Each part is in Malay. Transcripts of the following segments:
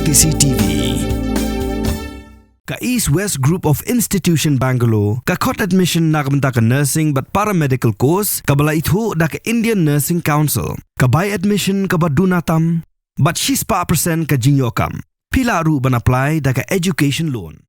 KCTV. Ka East West Group of Institution Bangalore, ka Cot Admission nakamta ka Nursing but Paramedical Course, kabala itho da ka Indian Nursing Council, ka By Admission ka Badunatam, but 6% ka Jinyokam. Pila ru ban apply da ka Education Loan.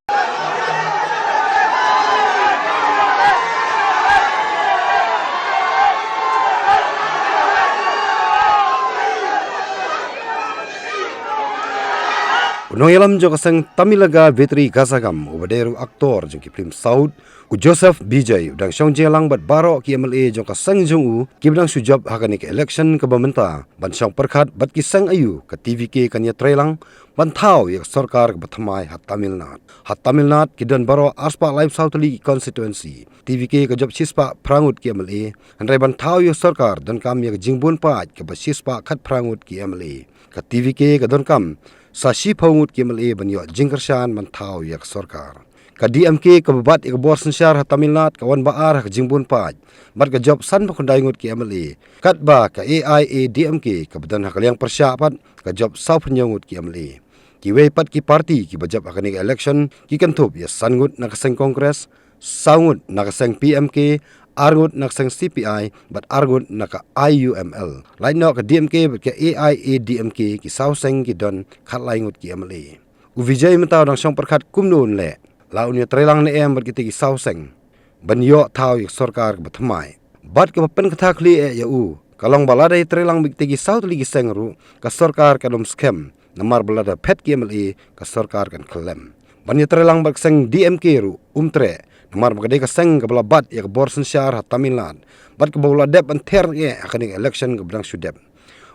Unong yalam jo kasang Tamilaga Vetri Gasagam ubaderu aktor jong ki film South ku Joseph Bijay udang syong jelang bat baro ki MLA jong kasang jong u ki bidang sujab hakani ke election ke bamenta ban syong perkhat bat ki sang ayu ke TVK kanya trelang ban thau yak sarkar ke bathamai hat Tamil Nadu ki dan baro aspa live Southly constituency TVK ke job sispa prangut ki MLA andai ban thau yak sarkar dan kam yak jingbun pa ke ba sispa khat prangut ki MLA ke TVK ke don kam Sashi Paungut ki MLA banyo jingkershan mantau yak sarkar. Ka DMK ka babat ik borsen syar ha Tamil Nadu kawan baar ha jingbun paj. Mat ka job san pakundai ngut ki MLA. Kat ba ka AIA DMK ka badan ha kaliang persyapat ka job sau penyongut ki MLA. Ki wei pat ki parti ki bajab akani election ki kantup ya sangut na kaseng kongres, saungut na kaseng PMK, argut nak sang CPI but argut nak IUML lain nak DMK but ke AIA DMK ki sauseng ki don khat laingut ki MLA u Vijay mentau dang syong perkhat kumnun le laun ya trelang ne em but ki sauseng ban yo thau yak sarkar ke bathamai bat ke pen kata kli ya u kalong balada trelang bik tegi saut ligi sengru ka sarkar kanum scam namar balada pet ki MLA ka sarkar kan klem ban ya trelang bak sang DMK ru umtre Namar magade ka seng ka balabat ya ka borsen syar ha Tamil Nadu. Bat ka bawla dep anter ye akani election ka bidang sudep.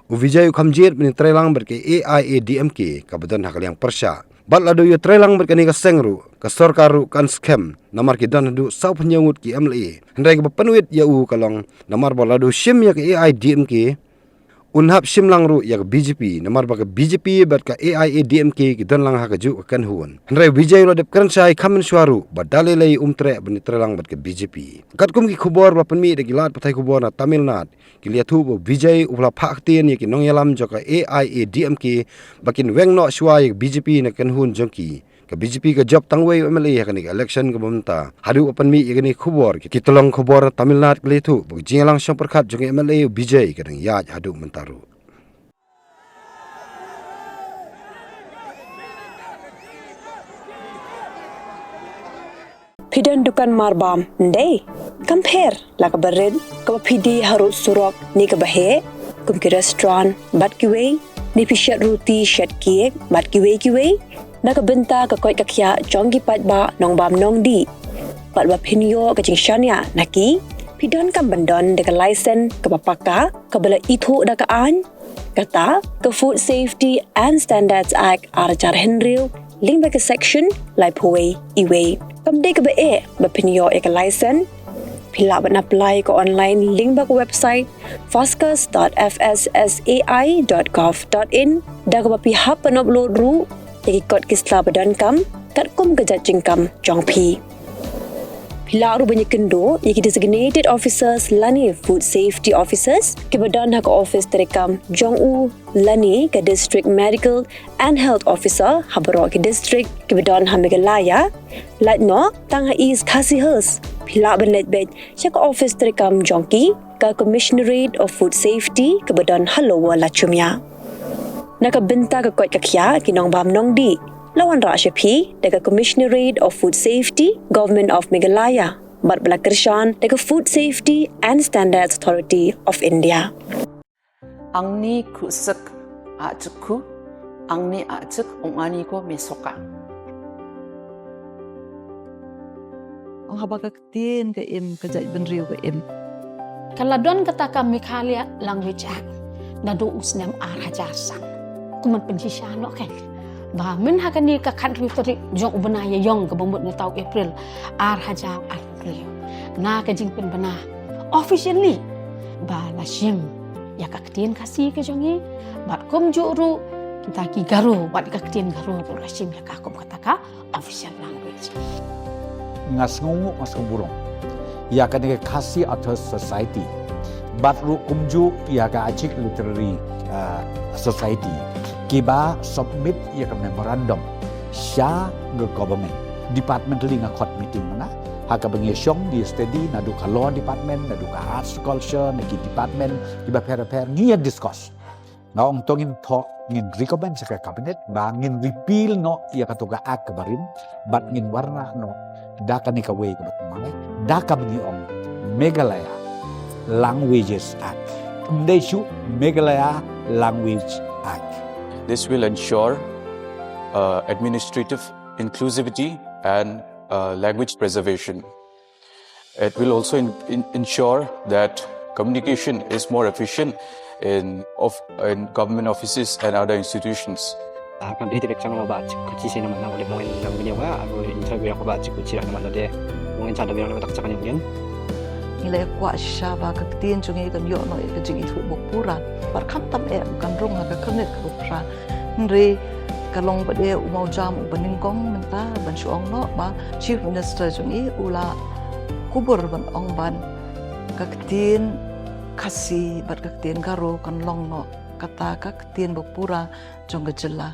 U Vijay khamjit min trelang ber ke AIA DMK ka badan ha kaliang persya. Bat ladu ya trelang ber kani ka sengru ka sarkar ru kan scam namar ki dan du sau penyangut ki MLA. Hendai ka penuit ya u kalong namar baladu sim ya ka AIA DMK unhap simlang ru ya BJP namar ba BJP bat ka AIA DMK ki dan lang ha ka ju kan huan Hendrai Vijay lo dep kan sai khamen swaru badale lei umtre bani trelang bat ka BJP kat kum ki khubor ba panmi de gilat pathai khubor na Tamil Nadu ki liathu bo Vijay upla phaktin ye ki nongyalam jo ka AIA DMK bakin weng no swai BJP na kan hun jongki ka BJP ka job tangwei MLA ka ni election ka bamta hadu apan mi igani khubor ki tolong khubor Tamil Nadu kle thu bu jingalang syong perkhat jong MLA Vijay ka dang yaj hadu mentaru Pidan dukan marbam ndai compare la ka bared ka pidi harut surok ni ka bahe kum ki restaurant bat ki wei ni pishat roti shat cake bat ki wei nak benta ka koi ka khya jonggi pat ba nong bam nong di pat ba phinyo ka jingshania naki pidon kam bandon de ka license ka papaka ka bala ithu da ka an kata ka Food Safety and Standards Act arjar henril link ba ka section lai phoi iwe kam de ka ba ba phinyo e ka license pila ban apply ka online link ba ka website fascas.fssai.gov.in da ka ba pi hap an upload ru Yaki kot kisla badan kam, kat kum kejat jengkam jong pi. Pila aru banyak kendo, yaki designated officers lani food safety officers, ke badan hak office terekam jong u lani ke district medical and health officer habaro ke district ke badan hamigalaya, lat no tang ha is khasihers. Pila ban let bed, syak office terekam jong ki, ke commissionerate of food safety ke badan halowa lachumya. Nakabenta ka kot kakya kinong bam nong di lawan ra syapi daga Commissionerate of Food Safety Government of Meghalaya bat balakershan daga Food Safety and Standards Authority of India ang ni kusak ajku ang ni ajak ongani ko mesoka ang habagaktin ka im kajai benriu ka im kaladon kata kami Meghalaya language act nadu usnem arajasan kuman pensyano kan ba men hakani ka country tari jong ubanaya yong ka bamut na tau April haja April na ka jingpen bana officially ba lashim ya ka ktien kasi ka jongi bat kum juru kita ki garu bat ka ktien garu tu lashim ya ka kum kataka official language ngas ngungu mas kumburong ya ka ne kasi atas society bat ru kumju ya ka achik literary society kiba submit ia ke memorandum sya ke government department linga court meeting mana haka bengi syong di study nadu ka law department nadu ka arts culture nagi department kiba per ngia discuss ngaong tongin talk ngin recommend sa cabinet ba ngin repeal no ia katuga ak kabarin bat ngin warna no daka ni ka way ka batmang daka bengi ong Meghalaya Languages Act Mdeshu Meghalaya Language Act. This will ensure administrative inclusivity and language preservation. It will also ensure that communication is more efficient in government offices and other institutions. Akan direktur naman kunci sih naman oleh mungkin nang beliau aku interview aku baca kunci naman ada mungkin cara beliau tak cakap yang nilai kuat syaba ketin jungi kan yo no ke jingi thu bokpura par kham tam kan rong ka khanet bokpura nri kalong bade umau jam ubaning kong menta ban suong no ba chief minister jungi ula kubur ban ong ban kaktin kasi bat kaktin garo kan long no kata kaktin bokpura jong gejela